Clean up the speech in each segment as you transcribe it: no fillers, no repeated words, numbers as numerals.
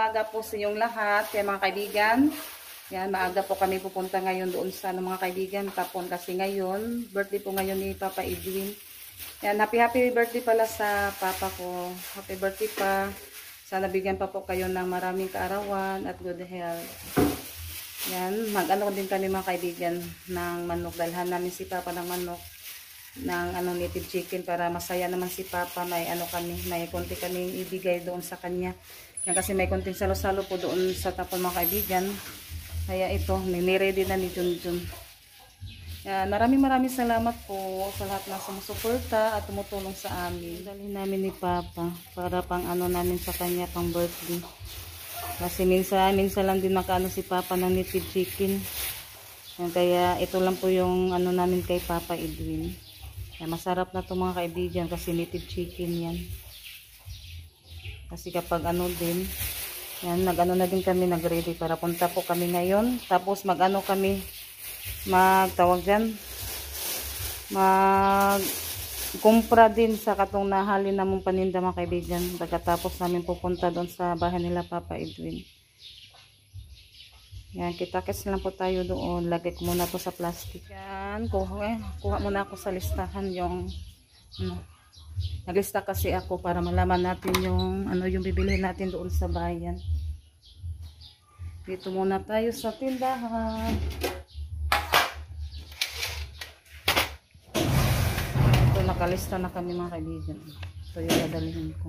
umaga po sa inyong lahat, kaya mga kaibigan. Yan, maaga po kami pupunta ngayon doon sa mga kaibigan tapon kasi ngayon, birthday po ngayon ni Papa Edwin. Yan, happy birthday pala sa papa ko. Happy birthday pa. Sana bigyan pa po kayo ng maraming kaarawan at good health. Yan, mag-ano din kami mga kaibigan ng manok. Dalhan namin si Papa ng manok ng native chicken para masaya naman si Papa. May may konti kaming ibigay doon sa kanya. Yan, kasi may konting salo-salo po doon sa tapon mga kaibigan. Kaya ito, nire-ready na ni Junjun. Yan, maraming salamat po sa lahat na sumusuporta at tumutulong sa amin. Dalhin namin ni Papa para pang namin sa kanya pang birthday. Kasi minsan lang din makaano si Papa ng native chicken. Yan, kaya ito lang po yung namin kay Papa Edwin. Yan, masarap na to mga kaibigan kasi native chicken yan. Kasi kapag din, yan, na din kami, nag-ready para punta po kami ngayon. Tapos kami, kumpra din sa katong nahalin namong paninda mga kaibigan. Pagkatapos namin pupunta doon sa bahay nila Papa Edwin. Yan, kita-kits lang po tayo doon. Lagay ko muna to sa plastic. Yan, kuha muna ako sa listahan yung naglista kasi ako para malaman natin yung yung bibili natin doon sa bayan. Dito muna tayo sa tindahan. Ito, nakalista na kami mga kaibigan. Ito yung dadalhin ko.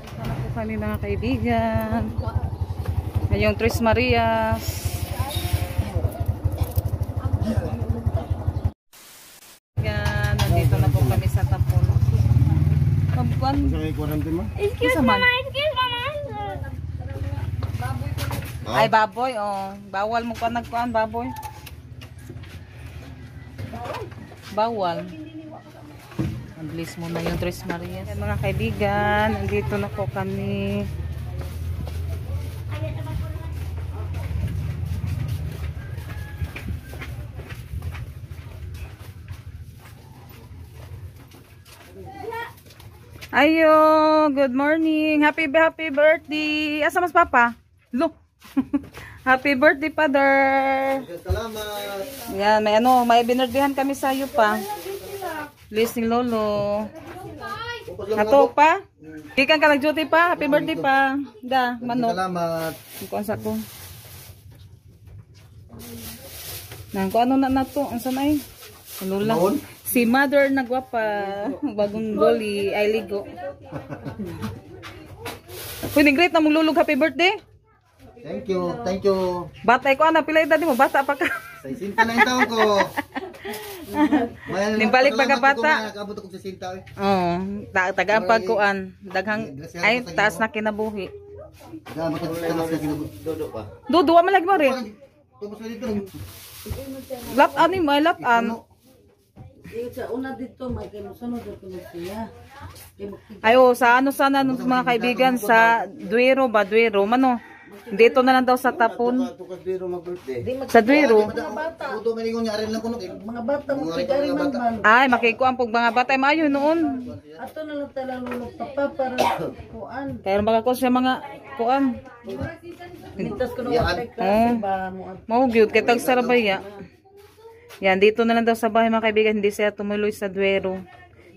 Ito na po kami mga kaibigan. Ngayong Tres Marias. Yan, nandito na po kami sa tapon. Excuse mama. Ay, baboy, oh. Bawal mo nagkuhan, baboy. Bawal. Ang-bilis mo na yung Tres Marias. Yan mga kaibigan, nandito na po kami. Ayo, good morning. Happy birthday. Asa mas Papa? Look. Happy birthday, Father. Salamat. Yan, may binirdihan kami sa iyo pa. Blessing Lolo. Ato pa? Ikan ka nag-duty pa? Happy birthday pa. Da, manok. Salamat. Kuan sa ko. Nang ko na to? Ang sanay? Lula. Si Mother nagwapa. Bagong goli ay ligo. Pwede great na mong lulog happy birthday. Thank you. Batay ko pila edad mo, bata pa ka. 60 na yung taon ko. Nimbalik pa ka bata. Nakabot ako sa 60 eh. Oo, tagaan pagkuan. Daghang ay taas na kinabuhi. Dodo pa. Dodo man lagi mo rin. Lap-an mo, lap-an. Sa una dito may kinusunod ko na siya. Ayo, sa sana ng mga kaibigan sa Duero mano. Dito na lang daw sa tapon. Sa Duero. Mga bata mo tigari man. Ay, makikuan pog mga bata maayo noon. Ato na lang talalulog papa para kuan. Kaya baka ko siya mga kuan. Nitas ko na ba mo. Mao gyud kay tag sarabaya. Yan, dito na lang daw sa bahay mga kaibigan, hindi siya tumuloy sa Duero.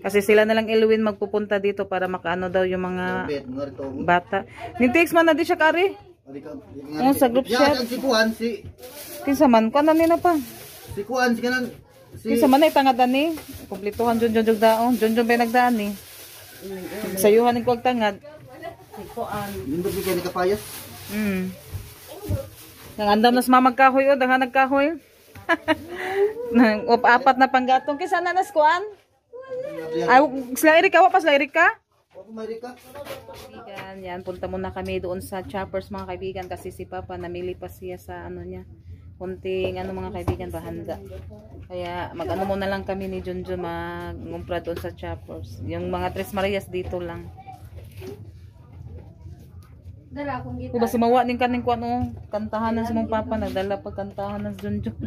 Kasi sila na lang iluwin magpupunta dito para makaano daw yung mga bata. Nintex man na di siya kari. Sa group chat. Si Kuan, si... Kinsa man, kuan na nila pa. Si Kuan, si kanan... Kinsa man ay tangadan ni. Kumplituhan Junjun daon. Junjun ba nagdaan ni. Sayuhan ng kuwag tangad. Si Kuan. Lindog ni Kenny Kapayas. Nangandam na sa mamagkahoy o, danghan nagkahoy. Apat na panggatong. Kinsa na naskuan? Ay, slairi ka? Wapas slairi ka? Yan, punta muna kami doon sa Choppers mga kaibigan kasi si Papa namili pa siya sa niya. Kunting mga kaibigan bahanda. Kaya muna lang kami ni Junjun mag-umpra doon sa Choppers. Yung mga Tres Marias dito lang. Kung ba sumawa din kaning kuan kantahan ng mong Papa nagdala pag kantahan ng Junjun.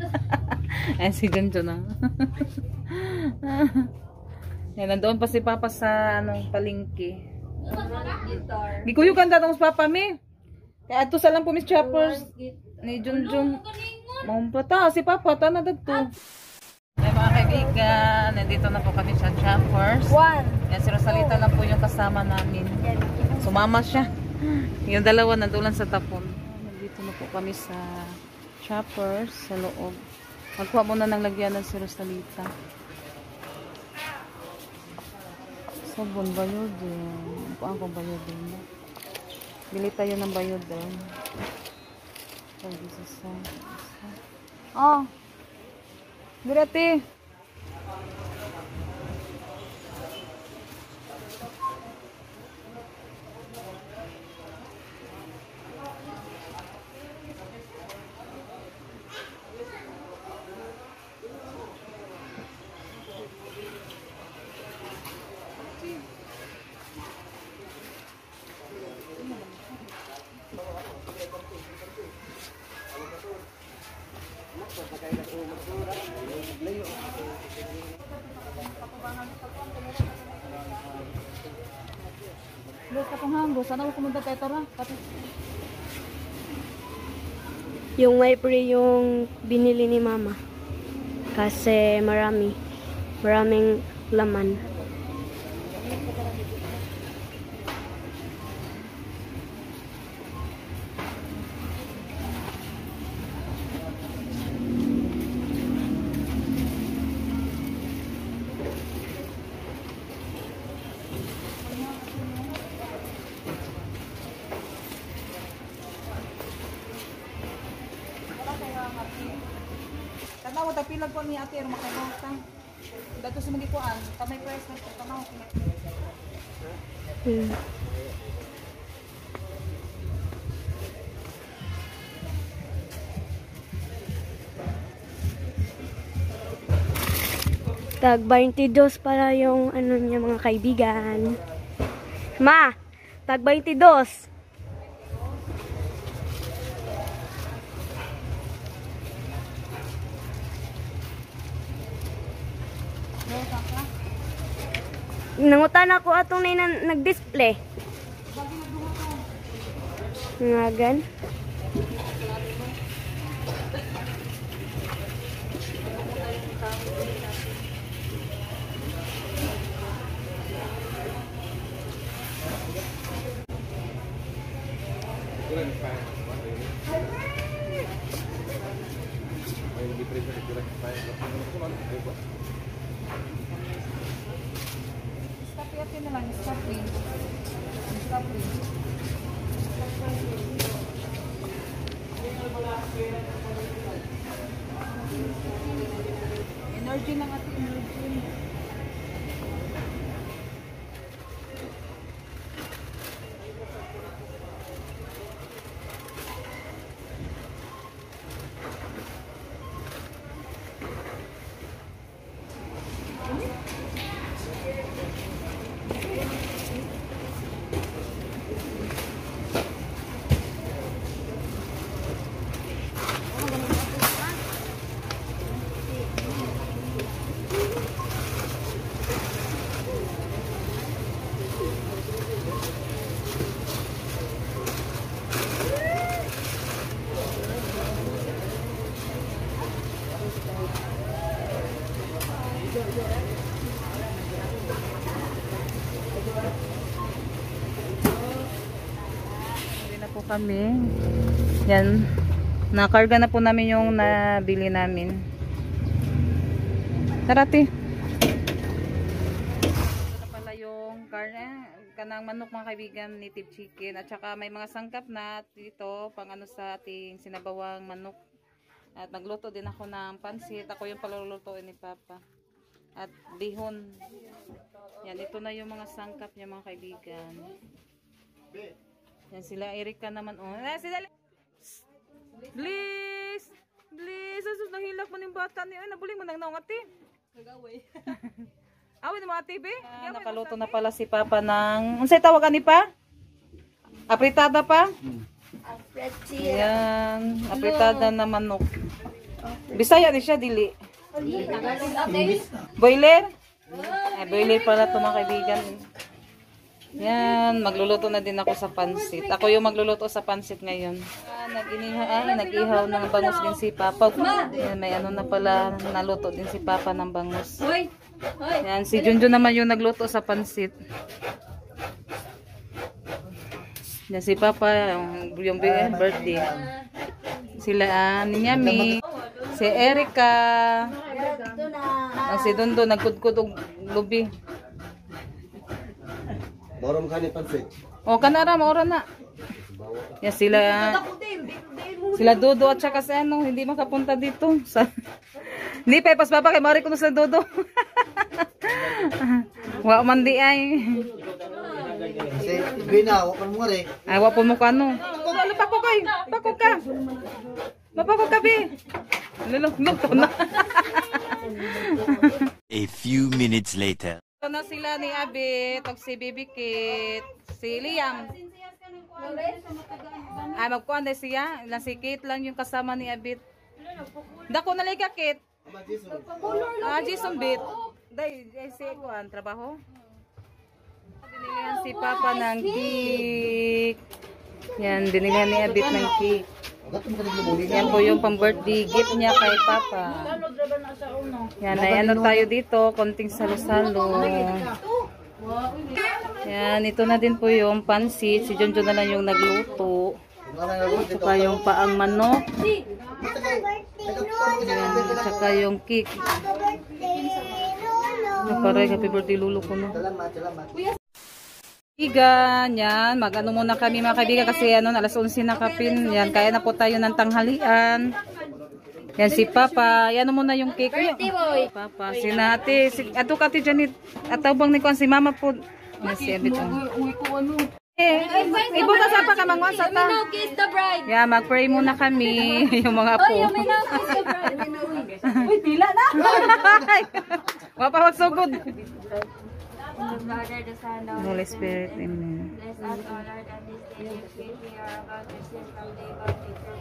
Ay si Junjun na. Yan, nandoon pa si Papa sa palengke. Gikuyo ka na sa papa mi. Kaya ato sa lang po Miss Choppers. Ni Junjun. Maumplata si papa tanah dagto. Ay mga kaibigan, nandito na po kami sa Choppers. Yan si Rosalita lang po yung kasama namin. Sumama siya. Yung dalawa nandulan sa tapon. Nandito na po kami sa Choppers sa loob. Magkuha muna ng lagyanan si Rosalita. Sabon bayo din. Kuhaan kong bayo din. Bili tayo ng bayo din. Oh. Dirati. Sana ako kumunta kay Tara. Yung wiper yung binili ni mama. Kasi maraming laman. Tanaw ta pilag ko ni ate ro makabota. Dato sa magikuan, kamay press na tanaw. Tag 22 para yung ano niya mga kaibigan. Ma, tag 22. Nangutan ako atong nag-display. Ngagan. Stop na lang, stop rin. Stop rin. Energy lang ate, energy. Uwi na po kami. Yan. Nakarga na po namin yung nabili namin. Sarati. Ito na pala yung kanang manok mga kaibigan, native chicken. At saka may mga sangkap na dito pang ano sa ating sinabawang manok. At nagluto din ako ng pansit. Ako yung palulutuin ni Papa. At bihon. Yan, ito na yung mga sangkap niya mga kaibigan. Yan sila Erika naman. Oh, sila. Bliss! Bliss! Asus, nahilak mo ng bata niyo. Nabuling mo nang naong ate. Nag-away. Away ng mga ate, be? Nakaluto na pala si Papa ng... Unsay tawagan ni Pa? Apritada pa? Yan. Apritada na manok. Bisaya ni siya, dili. Boiler? Ay, boiler pala ito mga kaibigan. Yan, magluluto na din ako sa pansit. Ako yung magluluto sa pansit ngayon. Nag-ihaw ng bangus din si Papa. Yan, may ano na pala, naluto din si Papa ng bangus. Yan, si Junjun naman yung nagluto sa pansit. Yan, si Papa, yung birthday. Sila, Ninyami, si Erika, si Dondo, nagkudkod og lubi. Borong ka ni pansit. O, kanara, maura na. Yan, sila Dodo at saka si ano, hindi makapunta dito. Hindi pa, pas baba kay Mari ko na sa Dodo. Wa man di ay. Kasi bina, wala mo nga rin. Ay, wa po mo ka ano. Wala pa ko kay. Pako ka. Mapako ka bi. Lulok to na. A few minutes later. Ito na sila ni Abit, o si Baby Kit, si Liam. Ay, magkuhan na siya. Si Kit lang yung kasama ni Abit. Dako na ka, Kit. Jason Bit. Day, si Kuan, trabaho. Binilihan si Papa ng cake. Yan, binilihan ni Abit ng cake. Yan po yung pang-birthday gift niya kay Papa. Yan, ay ano tayo dito, konting salo-salo. Yan, ito na din po yung pansit. Si Junjun na lang yung nagluto. Saka yung paang manok. Yan, saka yung cake. Naparay, happy birthday Lulu ko, no? Kaibigan, yan, mag-ano muna kami mga kaibigan kasi ano, alas 11 na kapin. Yan, kaya na po tayo ng tanghalian. Yan si Papa, yan muna yung cake. Papa, si Nati, ato ka ti Janet, atawbang ni Kuan si Mama po. Yan si Abit. Ibuta sa pa ka mangwasa ta. Yan, mag-pray muna kami yung mga po. Uy, tila na. Wapa magsugod. Father, the Son, the Holy Spirit, amen. bless us, O Lord, and this day of faith we are about to receive from thee, God, we pray.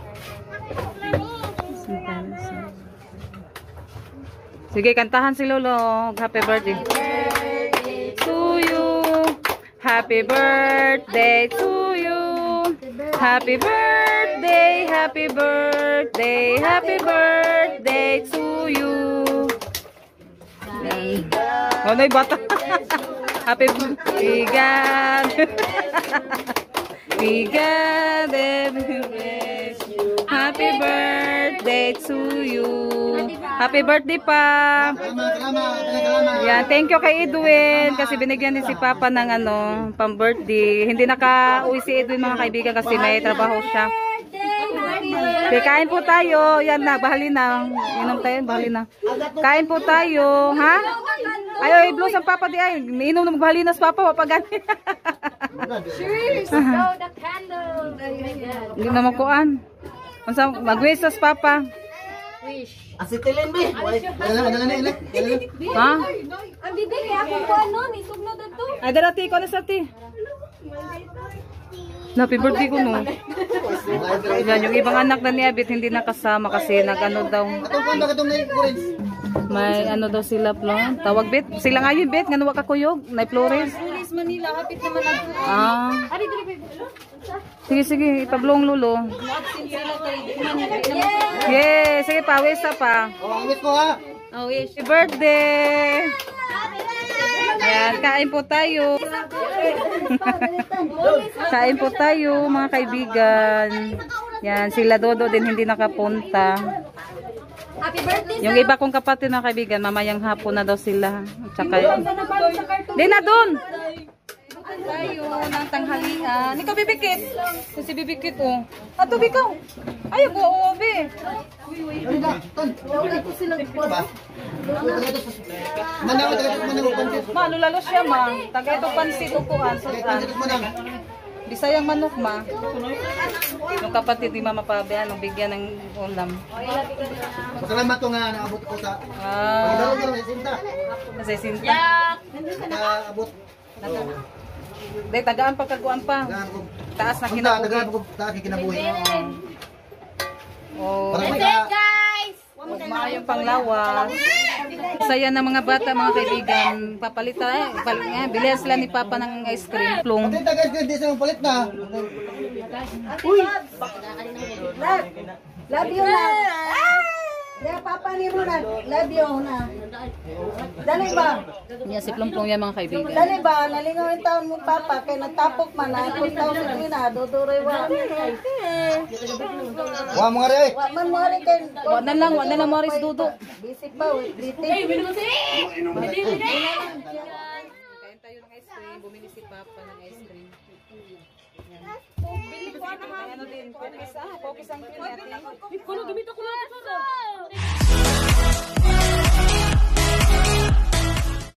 Sige, kantahan si Lolo. Happy birthday. To you. Happy birthday to you. Happy birthday, happy birthday, happy birthday to you. Oh, na bata. Happy birthday, God. God, bless you. Happy birthday to you. Happy birthday pa. Yan, thank you kay Edwin kasi binigyan din si Papa ng ano, pang-birthday. Hindi naka-uwi si Edwin mga kaibigan kasi may trabaho siya. Okay, kain po tayo. Yan na, bahali na. Inom tayo, bahali na. Kain po tayo, ha? Ay, i-blow sa Papa di ay. Inom na magbahali na sa Papa, wapagani. Cheers! Blow the candle! Hindi na makuan. Mag-wish sa Papa. Wish. Asitilin be. Ha? Ang bibig kaya ako po ano, nisugno na to. Ay, darati ko na sa ti. Happy birthday ko no. Yan, yung ibang anak na ni Abit hindi nakasama kasi nag-ano daw. May ano daw sila plon. Tawag Bit. Sila nga yun Bit. Nga nawa kakuyog. Nay Flores. Flores, Manila. Hapit naman ako. Ah. Ari, dali, Sige, sige. Ipablong Lulo. Yes. Sige pa. Wesa pa. Oh, wish ko ha. Oh, wish. Happy birthday. Ayan, kain po tayo. Kain po tayo mga kaibigan. Yan, sila Dodo din hindi nakapunta. Happy birthday! Yung iba kong kapatid na kaibigan, mamayang hapon na daw sila. Tsaka yun. Di na dun! Tayo ng tanghalian. Ikaw bibikit. Si bibikit oh. Ato bikaw. Ay, go be. Ma, lalo siya ma. Taga ito pansit upuan. Bisayang manok ma. Yung kapatid ni Mama Pabian, nung bigyan ng ulam. Masalamat ko nga naabot ko sa. Ah, kasi sinta. Naabot. Day, tagaan pa kaguan pa. Taas na kinabuhi. Taas na kinabuhi. Oh, Para Guys! maayong panglawas. Saya ng mga bata, mga kaibigan. Bilihan sila ni Papa ng ice cream. Plong. Pati guys, hindi sa palit na. Love you na. Kaya papa ni mo na. Love you na. Dali ba? Yan, si Plong yan, mga kaibigan. Dali ba? Nalingaw yung taon mo papa. Kaya natapok man na. Kung taon sa tuwina. Duduray wa. Wah, mga rin. Wa man mo rin kayo. Wag na lang Morris Dudo. Bisik ba? Bitik. Kain tayo ng ice cream. Bumili si Papa ng ice cream. Bili ko na ha. Ano din, focus ang cream natin.